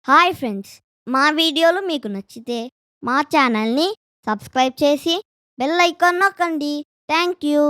Hi friends, మా వీడియోలు మీకు నచ్చితే మా ఛానల్ని సబ్స్క్రైబ్ చేసి బెల్ ఐకాన్ నొక్కండి. Thank you.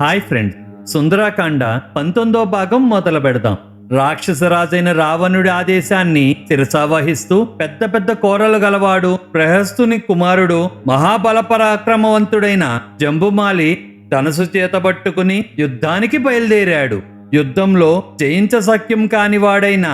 Hi friends, Sundarakanda 19వ భాగం మొదలు పెడదాం. రాక్షసరాజైన రావణుడి ఆదేశాన్ని శిరసావహిస్తూ పెద్ద పెద్ద కోరలు గలవాడు ప్రహస్తుని కుమారుడు మహాబల పరాక్రమవంతుడైన జంబుమాలి ధనుసు చేతబట్టుకుని యుద్ధానికి బయలుదేరాడు. యుద్ధంలో జయించశక్యం కానివాడైన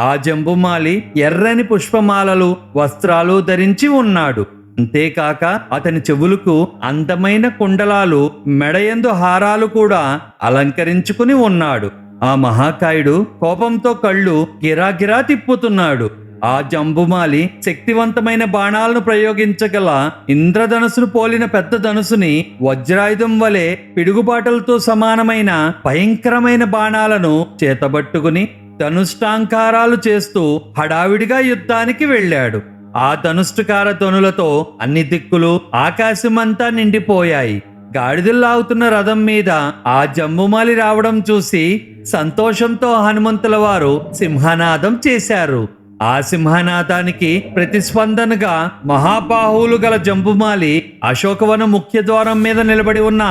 ఆ జంబుమాలి ఎర్రని పుష్పమాలలు వస్త్రాలు ధరించి ఉన్నాడు. అంతేకాక అతని చెవులకు అందమైన కుండలాలు, మెడయందు హారాలు కూడా అలంకరించుకుని ఉన్నాడు. ఆ మహాకాయుడు కోపంతో కళ్ళు గిరాగిరా తిప్పుతున్నాడు. ఆ జంబుమాలి శక్తివంతమైన బాణాలను ప్రయోగించగల ఇంద్రధనుసును పోలిన పెద్ద ధనుసుని వజ్రాయుధం వలె పిడుగుబాటలతో సమానమైన భయంకరమైన బాణాలను చేతబట్టుకుని ధనుష్టాంకారాలు చేస్తూ హడావిడిగా యుద్ధానికి వెళ్ళాడు. ఆ ధనుష్ఠకార ధ్వనులతో అన్ని దిక్కులు ఆకాశమంతా నిండిపోయాయి. గాడిదల్లాగుతున్న రథం మీద ఆ జంబుమాలి రావడం చూసి సంతోషంతో హనుమంతుల వారు సింహనాదం చేశారు. ఆ సింహనాదానికి ప్రతిస్పందనగా మహాబాహువులు గల జంబుమాలి అశోకవనం ముఖ్య ద్వారం మీద నిలబడి ఉన్న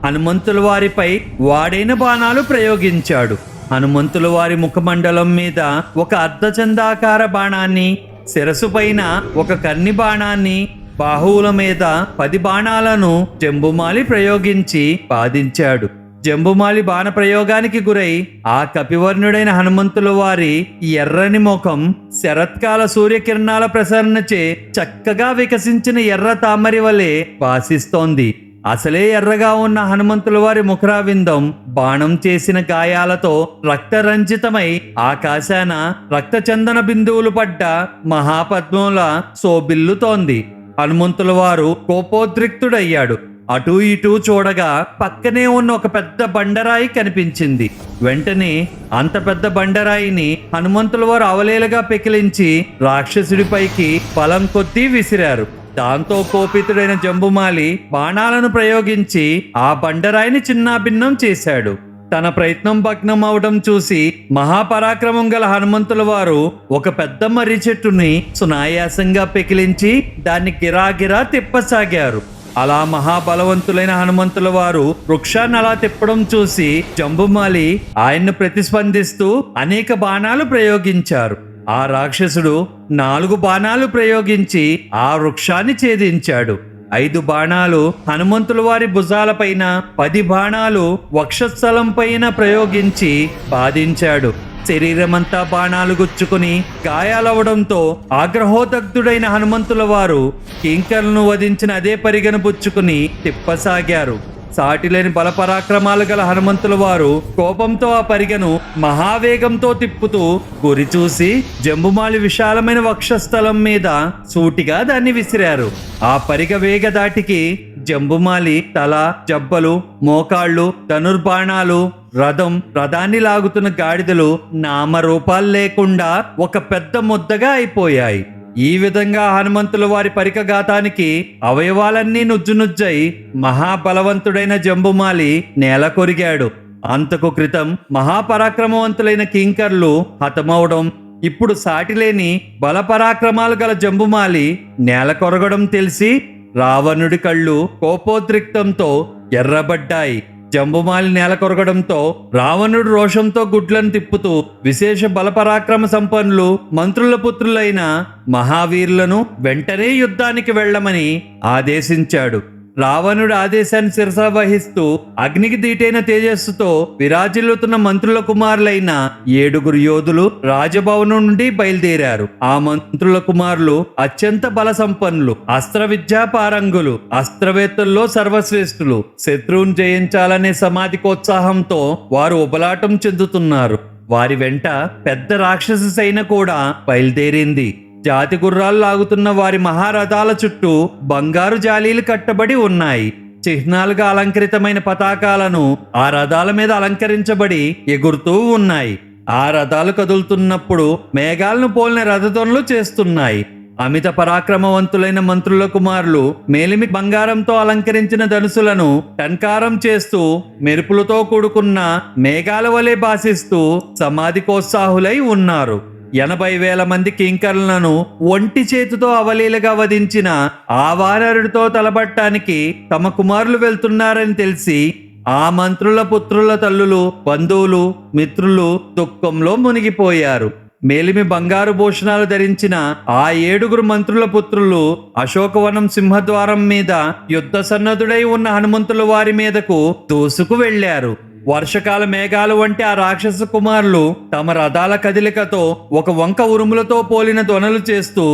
హనుమంతుల వారిపై వాడైన బాణాలు ప్రయోగించాడు. హనుమంతుల వారి ముఖమండలం మీద ఒక అర్ధచందాకార బాణాన్ని, శిరసు పైన ఒక కర్ణి బాణాన్ని, బాహువుల మీద 10 బాణాలను జంబుమాలి ప్రయోగించి బాధించాడు. జంబుమాలి బాణ ప్రయోగానికి గురై ఆ కపివర్ణుడైన హనుమంతుల వారి ఎర్రని ముఖం శరత్కాల సూర్యకిరణాల ప్రసరణచే చక్కగా వికసించిన ఎర్ర తామరి వలె భాసిస్తోంది. అసలే ఎర్రగా ఉన్న హనుమంతుల వారి ముఖరావిందం బాణం చేసిన గాయాలతో రక్తరంజితమై ఆకాశాన రక్తచందన బిందువులు పడ్డ మహాపద్మంలా శోభిల్లుతోంది. హనుమంతుల వారు కోపోద్రిక్తుడయ్యాడు. అటూ ఇటూ చూడగా పక్కనే ఉన్న ఒక పెద్ద బండరాయి కనిపించింది. వెంటనే అంత పెద్ద బండరాయిని హనుమంతుల వారు అవలేలుగా పెకిలించి రాక్షసుడిపైకి బలం కొద్దీ విసిరారు. దాంతో కోపితుడైన జంబుమాలి బాణాలను ప్రయోగించి ఆ బండరాయిని చిన్నాభిన్నం చేశాడు. తన ప్రయత్నం భగ్నం అవడం చూసి మహాపరాక్రమం గల హనుమంతుల వారు ఒక పెద్ద మర్రి చెట్టుని సునాయాసంగా పెకిలించి దాన్ని గిరాగిరా తిప్పసాగారు. అలా మహాబలవంతులైన హనుమంతుల వారు వృక్షాన్ని అలా తిప్పడం చూసి జంబుమాలి ఆయన్ను ప్రతిస్పందిస్తూ అనేక బాణాలు ప్రయోగించారు. ఆ రాక్షసుడు 4 బాణాలు ప్రయోగించి ఆ వృక్షాన్ని ఛేదించాడు. 5 బాణాలు హనుమంతుల వారి భుజాలపైన, 10 బాణాలు వక్షస్థలం పైన ప్రయోగించి బాధించాడు. శరీరమంతా బాణాలు గుచ్చుకుని గాయాలవడంతో ఆగ్రహోదగ్ధుడైన హనుమంతుల వారు కింకర్లను వధించిన అదే పరిగెను పుచ్చుకుని తిప్పసాగారు. సాటిలేని బలపరాక్రమాలు గల హనుమంతుల వారు కోపంతో ఆ పరిగెను మహావేగంతో తిప్పుతూ గురి చూసి జంబుమాలి విశాలమైన వక్షస్థలం మీద సూటిగా దాన్ని విసిరారు. ఆ పరిగ వేగ దాటికి జంబుమాలి తల, జబ్బలు, మోకాళ్ళు, ధనుర్బాణాలు, రథాన్ని లాగుతున్న గాడిదలు నామరూపాలు లేకుండా ఒక పెద్ద ముద్దగా అయిపోయాయి. ఈ విధంగా హనుమంతుల వారి పరికఘాతానికి అవయవాలన్నీ నుజ్జునుజ్జై మహాబలవంతుడైన జంబుమాలి నేల కొరిగాడు. అంతకు క్రితం మహాపరాక్రమవంతులైన కింకర్లు హతమవడం, ఇప్పుడు సాటిలేని బలపరాక్రమాలు గల జంబుమాలి నేల కొరగడం తెలిసి రావణుడి కళ్ళు కోపోద్రిక్తంతో ఎర్రబడ్డాయి. జంబుమాలి నేల కొరగడంతో రావణుడు రోషంతో గుడ్లను తిప్పుతూ విశేష బలపరాక్రమ సంపన్నులు మంత్రుల పుత్రులైన మహావీరులను వెంటనే యుద్ధానికి వెళ్ళమని ఆదేశించాడు. రావణుడి ఆదేశాన్ని శిరసావహిస్తూ అగ్నికి దీటైన తేజస్సుతో విరాజిల్లుతున్న మంత్రుల కుమారులైన 7 యోధులు రాజభవనం నుండి బయలుదేరారు. ఆ మంత్రుల కుమారులు అత్యంత బల సంపన్నులు, అస్త్ర విద్యాపారంగులు, అస్త్రవేత్తల్లో సర్వశ్రేష్ఠులు. శత్రువును జయించాలనే సమాధికోత్సాహంతో వారు ఉబలాటం చెందుతున్నారు. వారి వెంట పెద్ద రాక్షస సైన్యం కూడా బయలుదేరింది. జాతి గుర్రాలు లాగుతున్న వారి మహారథాల చుట్టూ బంగారు జాలీలు కట్టబడి ఉన్నాయి. చిహ్నాలుగా అలంకరితమైన పతాకాలను ఆ రథాల మీద అలంకరించబడి ఎగురుతూ ఉన్నాయి. ఆ రథాలు కదులుతున్నప్పుడు మేఘాలను పోలిన రథధ్వనులు చేస్తున్నాయి. అమిత పరాక్రమవంతులైన మంత్రుల కుమారులు మేలిమి బంగారంతో అలంకరించిన ధనుసులను టంకారం చేస్తూ మెరుపులతో కూడుకున్న మేఘాల వలె భాసిస్తూ సమాధికోత్సాహులై ఉన్నారు. 80,000 మంది కింకరులను ఒంటి చేతితో అవలీలగా వధించిన ఆ వానరుడితో తలబట్టానికి తమ కుమారులు వెళ్తున్నారని తెలిసి ఆ మంత్రుల పుత్రుల తల్లులు, బంధువులు, మిత్రులు దుఃఖంలో మునిగిపోయారు. మేలిమి బంగారు భూషణాలు ధరించిన ఆ 7 మంత్రుల పుత్రులు అశోకవనం సింహద్వారం మీద యుద్ధ సన్నద్ధుడై ఉన్న హనుమంతుల వారి మీదకు దూసుకు వెళ్లారు. వర్షకాల మేఘాలు వంటి ఆ రాక్షస కుమారులు తమ రథాల కదిలికతో ఒక వంక ఉరుములతో పోలిన ధ్వనులు చేస్తూ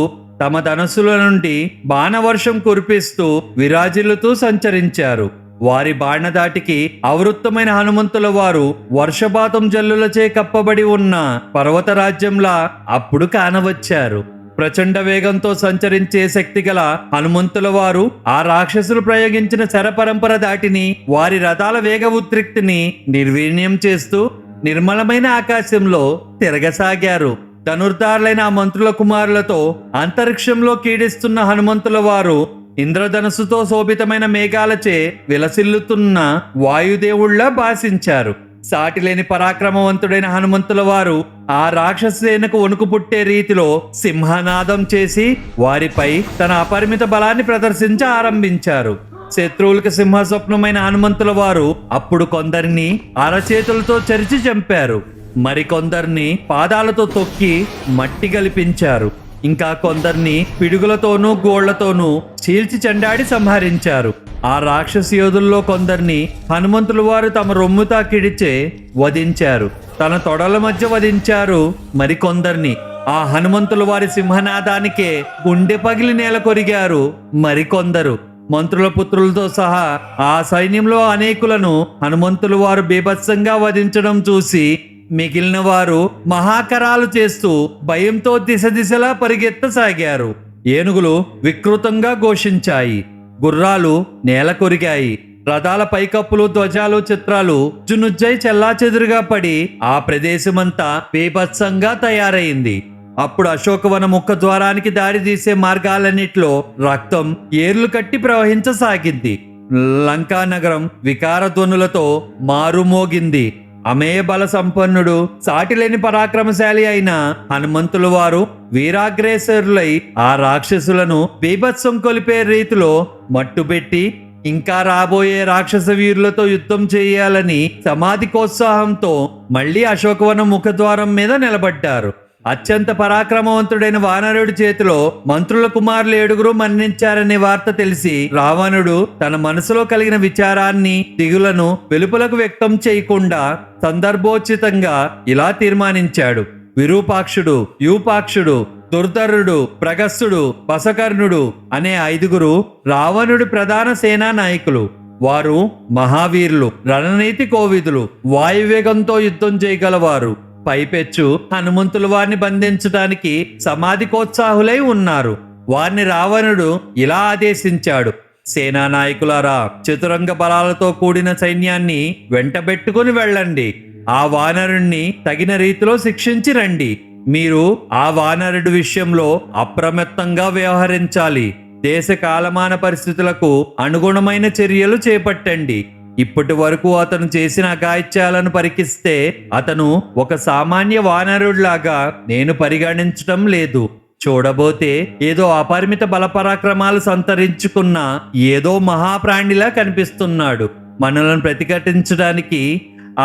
తమ ధనస్సుల నుండి బాణవర్షం కురిపిస్తూ విరాజిల్లుతూ సంచరించారు. వారి బాణదాటికి అవృత్తమైన హనుమంతుల వారు వర్షపాతం జల్లులచే కప్పబడి ఉన్న పర్వత రాజ్యంలా అప్పుడు కానవచ్చారు. ప్రచండ వేగంతో సంచరించే శక్తిగల హనుమంతుల వారు ఆ రాక్షసులు ప్రయోగించిన శరపరంపర దాటిని, వారి రథాల వేగ ఉద్రిక్తిని నిర్వీర్యం చేస్తూ నిర్మలమైన ఆకాశంలో తిరగసాగారు. ధనుర్ధారులైన ఆ మంత్రుల కుమారులతో అంతరిక్షంలో కీడిస్తున్న హనుమంతుల వారు ఇంద్రధనుసుతో శోభితమైన మేఘాలచే విలసిల్లుతున్న వాయుదేవుళ్లా భాషించారు. సాటిలేని పరాక్రమవంతుడైన హనుమంతుల వారు ఆ రాక్షస సేనకు వణుకు పుట్టే రీతిలో సింహనాదం చేసి వారిపై తన అపరిమిత బలాన్ని ప్రదర్శించ ఆరంభించారు. శత్రువులకు సింహ స్వప్నమైన హనుమంతుల వారు అప్పుడు కొందరిని అరచేతులతో చరిచి చంపారు. మరికొందరిని పాదాలతో తొక్కి మట్టి గలిపించారు. ఇంకా కొందరిని పిడుగులతోనూ గోళ్లతోనూ చీల్చి చెండాడి సంహరించారు. ఆ రాక్షస యోధుల్లో కొందరిని హనుమంతుల వారు తమ రొమ్ముతా కిడిచే వధించారు. తన తొడల మధ్య వధించారు. మరికొందరిని ఆ హనుమంతుల వారి సింహనాదానికే గుండె పగిలి నేల కొరిగారు. మరికొందరు మంత్రుల పుత్రులతో సహా ఆ సైన్యంలో అనేకులను హనుమంతుల వారు బీభత్సంగా వధించడం చూసి మిగిలిన వారు మహాకరాలు చేస్తూ భయంతో దిశలా పరిగెత్తసాగారు. ఏనుగులు వికృతంగా ఘోషించాయి. గుర్రాలు నేల కొరిగాయి. రథాల పైకప్పులు, ధ్వజాలు, చిత్రాలు జునుజ్జై చెల్లాచెదురుగా పడి ఆ ప్రదేశమంతా బీభత్సంగా తయారైంది. అప్పుడు అశోకవన ముఖ ద్వారానికి దారి తీసే మార్గాలన్నిట్లో రక్తం ఏర్లు కట్టి ప్రవహించసాగింది. లంకా నగరం వికార ధ్వనులతో మారుమోగింది. అమేయ బల సంపన్నుడు, సాటిలేని పరాక్రమశాలి అయిన హనుమంతుల వారు వీరాగ్రేసరులై ఆ రాక్షసులను బీభత్సం కొలిపే రీతిలో మట్టుబెట్టి ఇంకా రాబోయే రాక్షస వీరులతో యుద్ధం చేయాలని సమాధికోత్సాహంతో మళ్లీ అశోకవనం ముఖద్వారం మీద నిలబడ్డారు. అత్యంత పరాక్రమవంతుడైన వానరుడి చేతిలో మంత్రుల కుమారులు 7 మరణించారనే వార్త తెలిసి రావణుడు తన మనసులో కలిగిన విచారాన్ని, దిగులను వెలుపలకు వ్యక్తం చేయకుండా సందర్భోచితంగా ఇలా తీర్మానించాడు. విరూపాక్షుడు, యూపాక్షుడు, దుర్ధరుడు, ప్రగస్సుడు, బసకర్ణుడు అనే 5 రావణుడి ప్రధాన సేనా నాయకులు. వారు మహావీరులు, రణనీతి కోవిదులు, వాయువేగంతో యుద్ధం చేయగలవారు. పైపెచ్చు హనుమంతుల వారిని బంధించడానికి సమాధికోత్సాహులై ఉన్నారు. వారిని రావణుడు ఇలా ఆదేశించాడు: సేనా నాయకులారా, చతురంగ బలాలతో కూడిన సైన్యాన్ని వెంటబెట్టుకుని వెళ్ళండి. ఆ వానరుణ్ణి తగిన రీతిలో శిక్షించి రండి. మీరు ఆ వానరుడి విషయంలో అప్రమత్తంగా వ్యవహరించాలి. దేశ కాలమాన పరిస్థితులకు అనుగుణమైన చర్యలు చేపట్టండి. ఇప్పటి వరకు అతను చేసిన అఘాయిత్యాలను పరికిస్తే అతను ఒక సామాన్య వానరుడిలాగా నేను పరిగణించటం లేదు. చూడబోతే ఏదో అపరిమిత బలపరాక్రమాలు సంతరించుకున్న ఏదో మహాప్రాణిలా కనిపిస్తున్నాడు. మనలను ప్రతిఘటించడానికి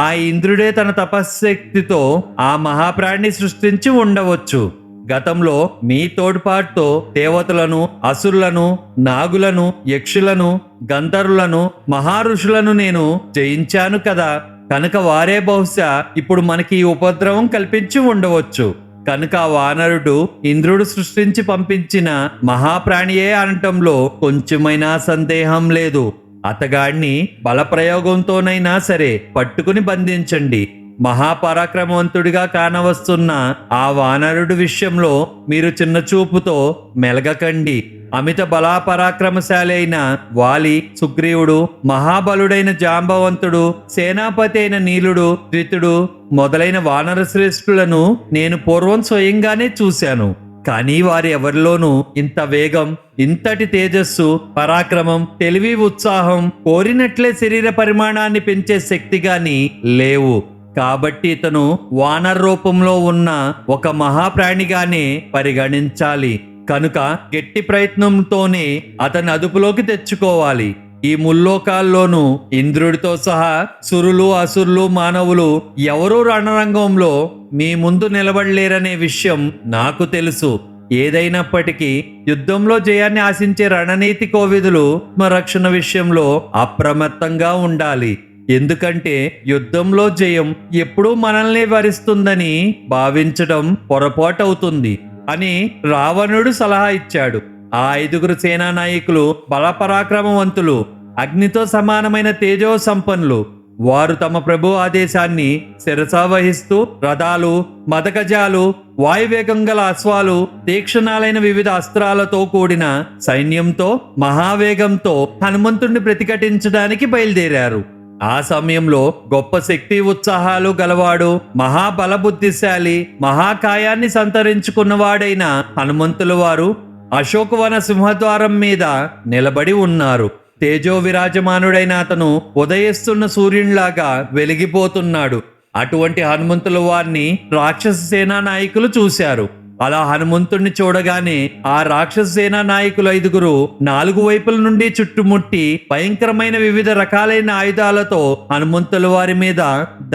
ఆ ఇంద్రుడే తన తపశ్శక్తితో ఆ మహాప్రాణిని సృష్టించి ఉండవచ్చు. గతంలో మీ తోడ్పాటుతో దేవతలను, అసురులను, నాగులను, యక్షులను, గంధర్వులను, మహారుషులను నేను జయించాను కదా. కనుక వారే బహుశా ఇప్పుడు మనకి ఈ ఉపద్రవం కల్పించి ఉండవచ్చు. కనుక ఆ వానరుడు ఇంద్రుడు సృష్టించి పంపించిన మహాప్రాణియే అనటంలో కొంచెమైనా సందేహం లేదు. అతగాడిని బలప్రయోగంతోనైనా సరే పట్టుకుని బంధించండి. మహాపరాక్రమవంతుడిగా కానవస్తున్న ఆ వానరుడి విషయంలో మీరు చిన్న చూపుతో మెలగకండి. అమిత బలాపరాక్రమశాలి అయిన వాలి, సుగ్రీవుడు, మహాబలుడైన జాంబవంతుడు, సేనాపతి అయిన నీలుడు, ధృతుడు మొదలైన వానర శ్రేష్ఠులను నేను పూర్వం స్వయంగానే చూశాను. కానీ వారి ఎవరిలోనూ ఇంత వేగం, ఇంతటి తేజస్సు, పరాక్రమం, తెలివి, ఉత్సాహం, కోరినట్లే శరీర పరిమాణాన్ని పెంచే శక్తి గాని లేవు. కాబట్టి ఇతను వానర్ రూపంలో ఉన్న ఒక మహాప్రాణిగానే పరిగణించాలి. కనుక గట్టి ప్రయత్నంతోనే అతని అదుపులోకి తెచ్చుకోవాలి. ఈ ముల్లోకాల్లోనూ ఇంద్రుడితో సహా సురులు, అసురులు, మానవులు ఎవరూ రణరంగంలో మీ ముందు నిలబడలేరనే విషయం నాకు తెలుసు. ఏదైనప్పటికీ యుద్ధంలో జయాన్ని ఆశించే రణనీతి కోవిదులు ఆత్మరక్షణ విషయంలో అప్రమత్తంగా ఉండాలి. ఎందుకంటే యుద్ధంలో జయం ఎప్పుడూ మనల్ని వరిస్తుందని భావించడం పొరపాటవుతుంది అని రావణుడు సలహా ఇచ్చాడు. ఆ 5 సేనా నాయకులు బలపరాక్రమవంతులు, అగ్నితో సమానమైన తేజో సంపన్నులు. వారు తమ ప్రభు ఆదేశాన్ని శిరసావహిస్తూ రథాలు, మదగజాలు, వాయువేగం గల అశ్వాలు, తీక్షణాలైన వివిధ అస్త్రాలతో కూడిన సైన్యంతో మహావేగంతో హనుమంతుడిని ప్రతిఘటించడానికి బయలుదేరారు. ఆ సమయంలో గొప్ప శక్తి ఉత్సాహాలు గలవాడు, మహాబలబుద్ధిశాలి, మహాకాయాన్ని సంతరించుకున్నవాడైన హనుమంతుల వారు అశోకవన సింహద్వారం మీద నిలబడి ఉన్నారు. తేజో విరాజమానుడైన అతను ఉదయిస్తున్న సూర్యునిలాగా వెలిగిపోతున్నాడు. అటువంటి హనుమంతుల వారిని రాక్షస సేనా నాయకులు చూశారు. అలా హనుమంతుణ్ణి చూడగానే ఆ రాక్షస సేనా నాయకులు 5 4 వైపుల నుండి చుట్టుముట్టి భయంకరమైన వివిధ రకాలైన ఆయుధాలతో హనుమంతుల వారి మీద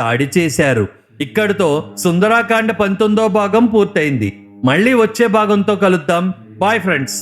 దాడి చేశారు. ఇక్కడితో సుందరాకాండ 19వ భాగం పూర్తయింది. మళ్ళీ వచ్చే భాగంతో కలుద్దాం. Bye friends.